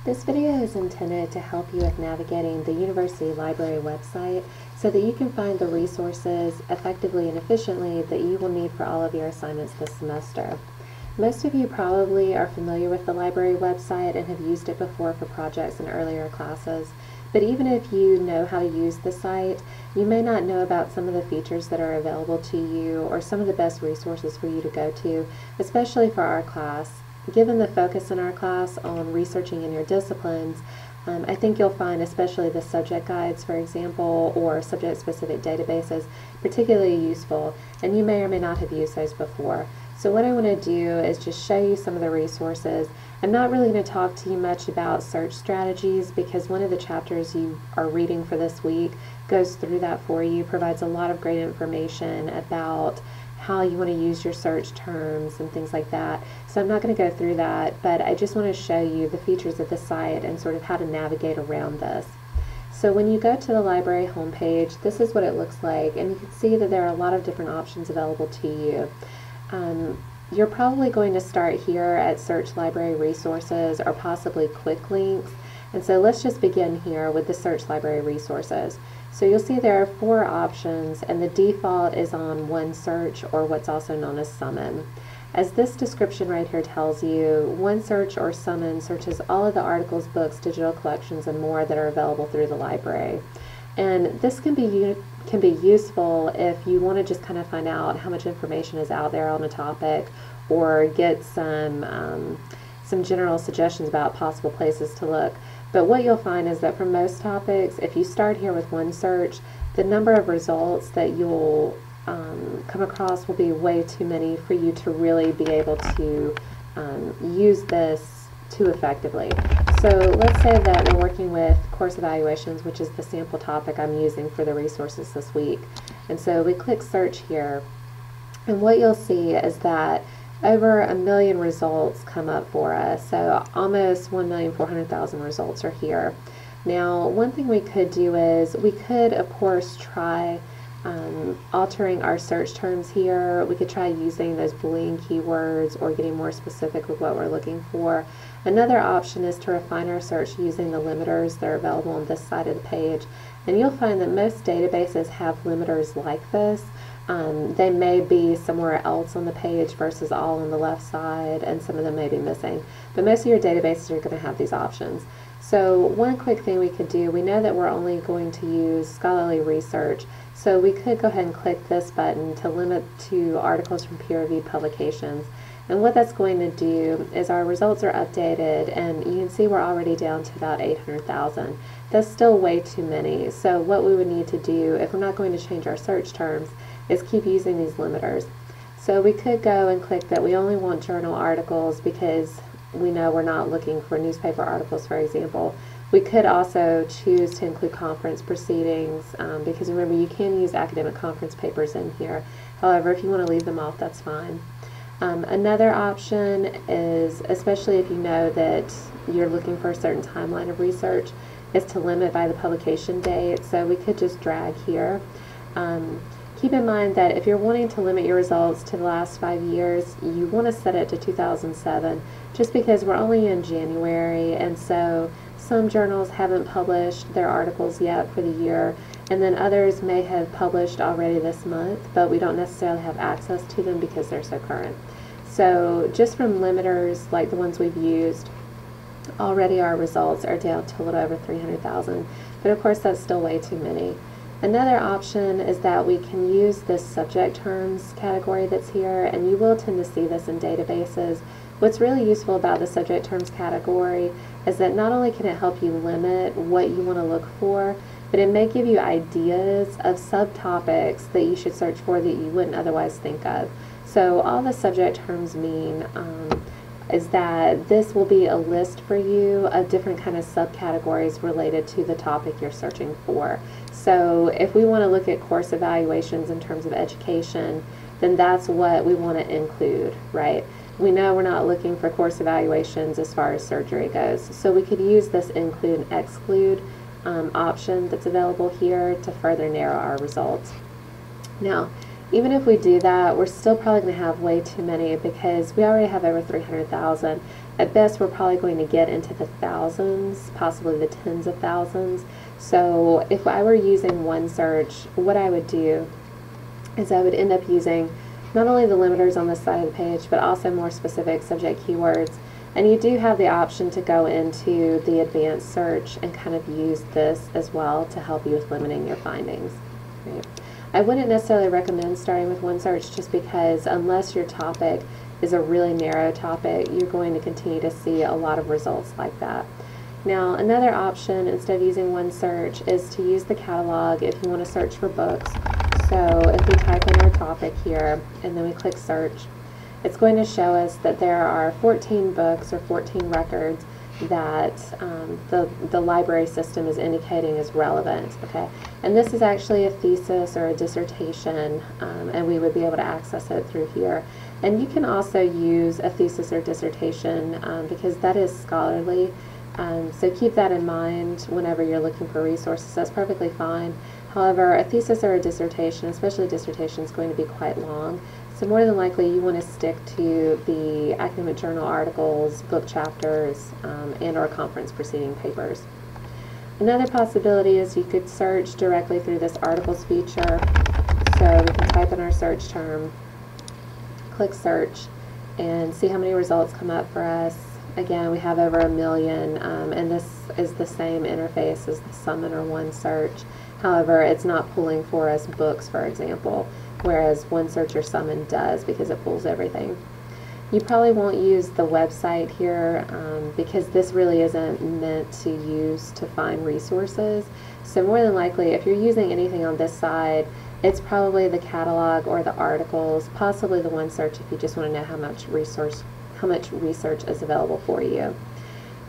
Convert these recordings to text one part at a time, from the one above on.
This video is intended to help you with navigating the University Library website so that you can find the resources effectively and efficiently that you will need for all of your assignments this semester. Most of you probably are familiar with the library website and have used it before for projects in earlier classes, but even if you know how to use the site, you may not know about some of the features that are available to you or some of the best resources for you to go to, especially for our class. Given the focus in our class on researching in your disciplines, I think you'll find especially the subject guides, for example, or subject-specific databases particularly useful, and you may or may not have used those before. So what I want to do is just show you some of the resources. I'm not really going to talk to you much about search strategies because one of the chapters you are reading for this week goes through that for you, provides a lot of great information about how you want to use your search terms and things like that. So I'm not going to go through that, but I just want to show you the features of the site and sort of how to navigate around this. So when you go to the library homepage, this is what it looks like, and you can see that there are a lot of different options available to you. You're probably going to start here at Search Library Resources or possibly Quick Links. And so let's just begin here with the Search Library Resources. So you'll see there are 4 options, and the default is on OneSearch, or what's also known as Summon. As this description right here tells you, OneSearch or Summon searches all of the articles, books, digital collections, and more that are available through the library. And this can be useful if you want to just kind of find out how much information is out there on a topic, or get some general suggestions about possible places to look. But what you'll find is that for most topics, if you start here with OneSearch, the number of results that you'll come across will be way too many for you to really be able to use this too effectively. So let's say that we're working with course evaluations, which is the sample topic I'm using for the resources this week. And so we click search here, and what you'll see is that over 1 million results come up for us. So almost 1,400,000 results are here. Now, one thing we could do is we could, of course, try altering our search terms here. We could try using those Boolean keywords or getting more specific with what we're looking for. Another option is to refine our search using the limiters that are available on this side of the page. And you'll find that most databases have limiters like this. They may be somewhere else on the page versus all on the left side, and some of them may be missing. But most of your databases are going to have these options. So one quick thing we could do, we know that we're only going to use scholarly research, so we could go ahead and click this button to limit to articles from peer-reviewed publications. And what that's going to do is our results are updated, and you can see we're already down to about 800,000. That's still way too many. So what we would need to do, if we're not going to change our search terms, is keep using these limiters. So we could go and click that we only want journal articles because we know we're not looking for newspaper articles, for example. We could also choose to include conference proceedings because remember, you can use academic conference papers in here. However, if you want to leave them off, that's fine. Another option is, especially if you know that you're looking for a certain timeline of research, is to limit by the publication date. So we could just drag here. Keep in mind that if you're wanting to limit your results to the last 5 years, you want to set it to 2007, just because we're only in January, and so some journals haven't published their articles yet for the year, and then others may have published already this month, but we don't necessarily have access to them because they're so current. So just from limiters like the ones we've used, already our results are down to a little over 300,000, but of course that's still way too many. Another option is that we can use this subject terms category that's here, and you will tend to see this in databases. What's really useful about the subject terms category is that not only can it help you limit what you want to look for, but it may give you ideas of subtopics that you should search for that you wouldn't otherwise think of. So all the subject terms mean is that this will be a list for you of different kind of subcategories related to the topic you're searching for. So if we want to look at course evaluations in terms of education, then that's what we want to include, right? We know we're not looking for course evaluations as far as surgery goes, so we could use this include and exclude option that's available here to further narrow our results. Now, even if we do that, we're still probably going to have way too many because we already have over 300,000. At best, we're probably going to get into the thousands, possibly the tens of thousands. So if I were using OneSearch, what I would do is I would end up using not only the limiters on this side of the page, but also more specific subject keywords. And you do have the option to go into the advanced search and kind of use this as well to help you with limiting your findings. Right? I wouldn't necessarily recommend starting with OneSearch just because unless your topic is a really narrow topic, you're going to continue to see a lot of results like that. Now, another option instead of using OneSearch is to use the catalog if you want to search for books. So if we type in our topic here and then we click search, it's going to show us that there are 14 books or 14 records that the library system is indicating is relevant. Okay, and this is actually a thesis or a dissertation, and we would be able to access it through here. And you can also use a thesis or dissertation because that is scholarly. So keep that in mind whenever you're looking for resources. That's perfectly fine. However, a thesis or a dissertation, especially a dissertation, is going to be quite long. So more than likely you want to stick to the academic journal articles, book chapters, and or conference proceeding papers. Another possibility is you could search directly through this articles feature. So we can type in our search term, click search, and see how many results come up for us. Again, we have over 1 million, and this is the same interface as the Summon or OneSearch. However, it's not pulling for us books, for example, whereas OneSearch or Summon does because it pulls everything. You probably won't use the website here because this really isn't meant to use to find resources. So more than likely, if you're using anything on this side, it's probably the catalog or the articles, possibly the OneSearch if you just want to know how much research is available for you.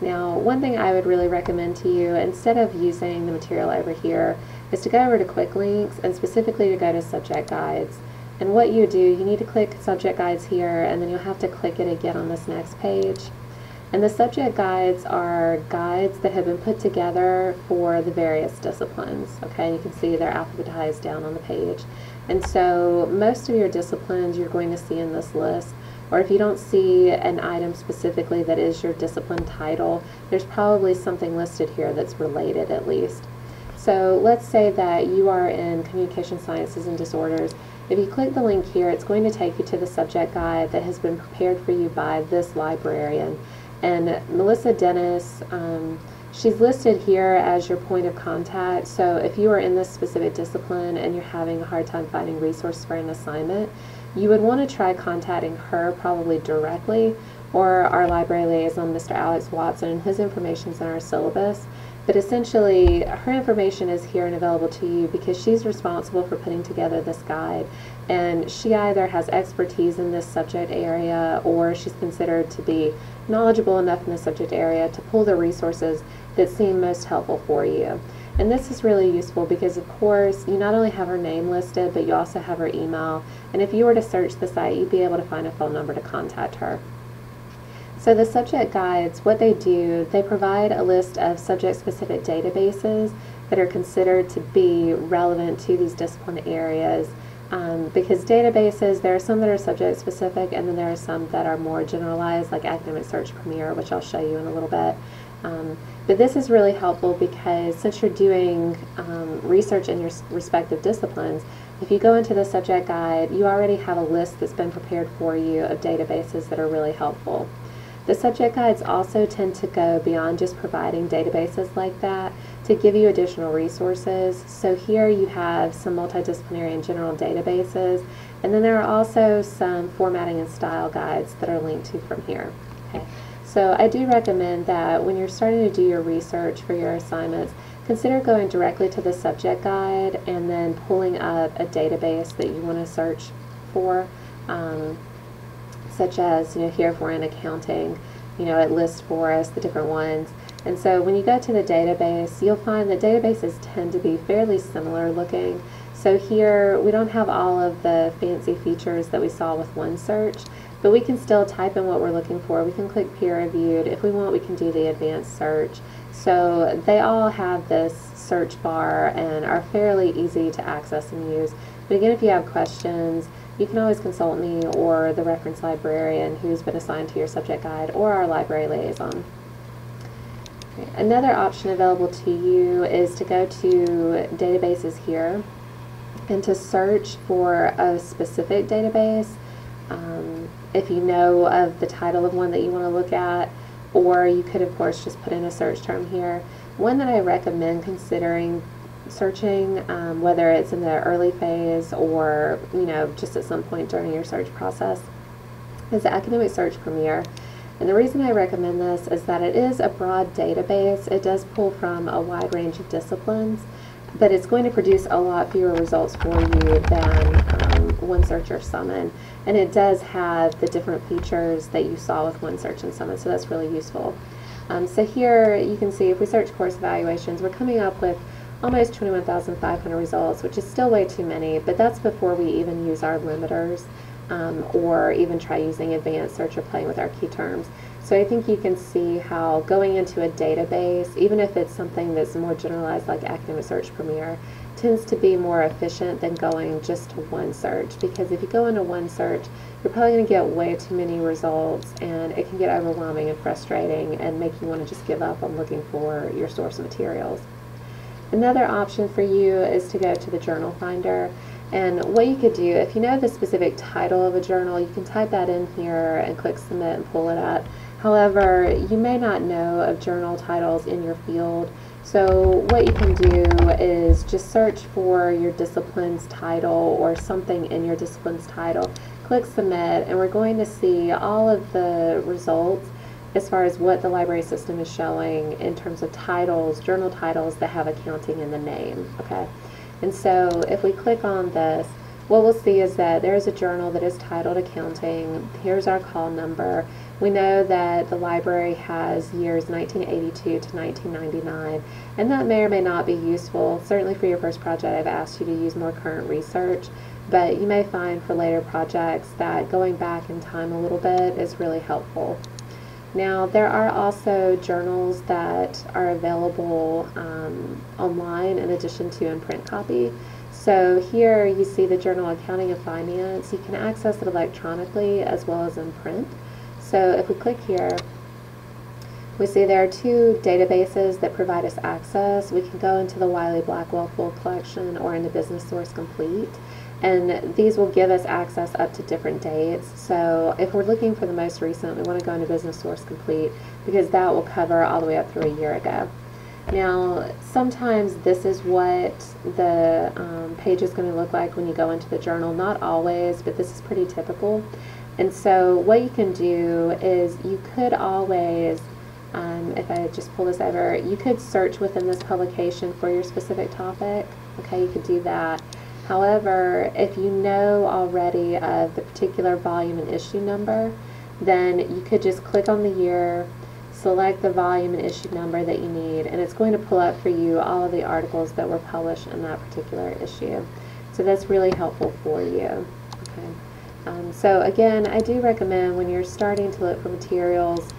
Now, one thing I would really recommend to you, instead of using the material over here, is to go over to Quick Links and specifically to go to Subject Guides. And what you do, you need to click Subject Guides here, and then you'll have to click it again on this next page. And the subject guides are guides that have been put together for the various disciplines. Okay, you can see they're alphabetized down on the page. And so most of your disciplines you're going to see in this list, or if you don't see an item specifically that is your discipline title, there's probably something listed here that's related at least. So let's say that you are in Communication Sciences and Disorders. If you click the link here, it's going to take you to the subject guide that has been prepared for you by this librarian. And Melissa Dennis, she's listed here as your point of contact. So if you are in this specific discipline and you're having a hard time finding resources for an assignment, you would want to try contacting her probably directly, or our library liaison, Mr. Alex Watson, and his information is in our syllabus. But essentially, her information is here and available to you because she's responsible for putting together this guide. And she either has expertise in this subject area or she's considered to be knowledgeable enough in the subject area to pull the resources that seem most helpful for you. And this is really useful because, of course, you not only have her name listed, but you also have her email. And if you were to search the site, you'd be able to find a phone number to contact her. So the subject guides, what they do, they provide a list of subject-specific databases that are considered to be relevant to these discipline areas. Because databases, there are some that are subject-specific, and then there are some that are more generalized, like Academic Search Premier, which I'll show you in a little bit. But this is really helpful because since you're doing research in your respective disciplines, if you go into the subject guide, you already have a list that's been prepared for you of databases that are really helpful. The subject guides also tend to go beyond just providing databases like that to give you additional resources. So here you have some multidisciplinary and general databases, and then there are also some formatting and style guides that are linked to from here. Okay. So I do recommend that when you're starting to do your research for your assignments, consider going directly to the subject guide and then pulling up a database that you want to search for. Such as, here if we're in accounting, it lists for us the different ones. And so when you go to the database, you'll find that databases tend to be fairly similar looking. So here we don't have all of the fancy features that we saw with OneSearch, but we can still type in what we're looking for. We can click peer reviewed. If we want, we can do the advanced search. So they all have this search bar and are fairly easy to access and use. But again, if you have questions, you can always consult me or the reference librarian who's been assigned to your subject guide or our library liaison. Okay. Another option available to you is to go to databases here and to search for a specific database. If you know of the title of one that you want to look at, or you could of course just put in a search term here. One that I recommend considering searching, whether it's in the early phase or just at some point during your search process, is the Academic Search Premier. And the reason I recommend this is that it is a broad database. It does pull from a wide range of disciplines, but it's going to produce a lot fewer results for you than OneSearch or Summon. And it does have the different features that you saw with OneSearch and Summon, so that's really useful. So here you can see if we search course evaluations, we're coming up with almost 21,500 results, which is still way too many, but that's before we even use our limiters or even try using advanced search or playing with our key terms. So I think you can see how going into a database, even if it's something that's more generalized like Academic Search Premier, tends to be more efficient than going just to one search, because if you go into one search, you're probably going to get way too many results, and it can get overwhelming and frustrating and make you want to just give up on looking for your source materials. Another option for you is to go to the Journal Finder. And what you could do, if you know the specific title of a journal, you can type that in here and click submit and pull it up. However, you may not know of journal titles in your field. So what you can do is just search for your discipline's title or something in your discipline's title. Click submit, and we're going to see all of the results as far as what the library system is showing in terms of titles, journal titles that have accounting in the name. Okay. And so if we click on this, what we'll see is that there's a journal that is titled Accounting. Here's our call number. We know that the library has years 1982 to 1999, and that may or may not be useful. Certainly for your first project, I've asked you to use more current research, but you may find for later projects that going back in time a little bit is really helpful. Now, there are also journals that are available online in addition to in print copy. So here you see the Journal Accounting and Finance. You can access it electronically as well as in print. So if we click here, we see there are two databases that provide us access. We can go into the Wiley-Blackwell Full Collection or into Business Source Complete. And these will give us access up to different dates. So if we're looking for the most recent, we want to go into Business Source Complete because that will cover all the way up through a year ago. Now, sometimes this is what the page is going to look like when you go into the journal. Not always, but this is pretty typical. And so what you can do is you could always, if I just pull this over, you could search within this publication for your specific topic. Okay, you could do that. However, if you know already of the particular volume and issue number, then you could just click on the year, select the volume and issue number that you need, and it's going to pull up for you all of the articles that were published in that particular issue. So that's really helpful for you. Okay. So again, I do recommend when you're starting to look for materials,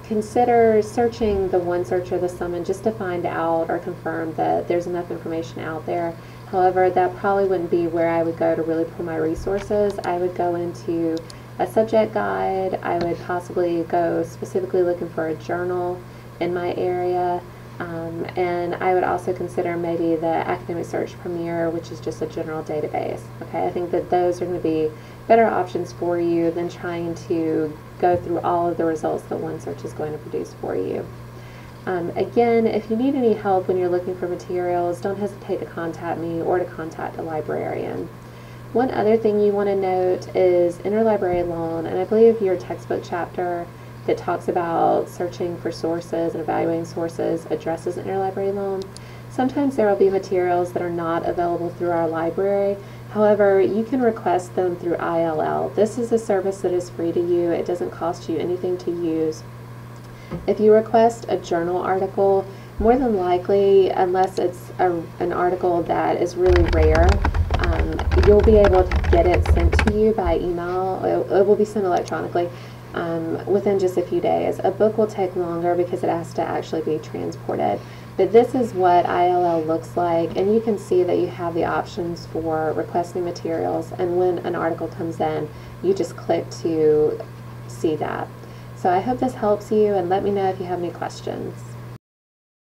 consider searching the OneSearch or the Summon just to find out or confirm that there's enough information out there. However, that probably wouldn't be where I would go to really pull my resources. I would go into a subject guide. I would possibly go specifically looking for a journal in my area. And I would also consider maybe the Academic Search Premier, which is just a general database. Okay, I think that those are going to be better options for you than trying to go through all of the results that OneSearch is going to produce for you. Again, if you need any help when you're looking for materials, don't hesitate to contact me or to contact a librarian. One other thing you want to note is interlibrary loan, and I believe your textbook chapter that talks about searching for sources and evaluating sources addresses interlibrary loan. Sometimes there will be materials that are not available through our library. However, you can request them through ILL. This is a service that is free to you. It doesn't cost you anything to use. If you request a journal article, more than likely, unless it's an article that is really rare, you'll be able to get it sent to you by email. It will be sent electronically. within just a few days. A book will take longer because it has to actually be transported. But this is what ILL looks like, and you can see that you have the options for requesting materials, and when an article comes in, you just click to see that. So I hope this helps you, and let me know if you have any questions.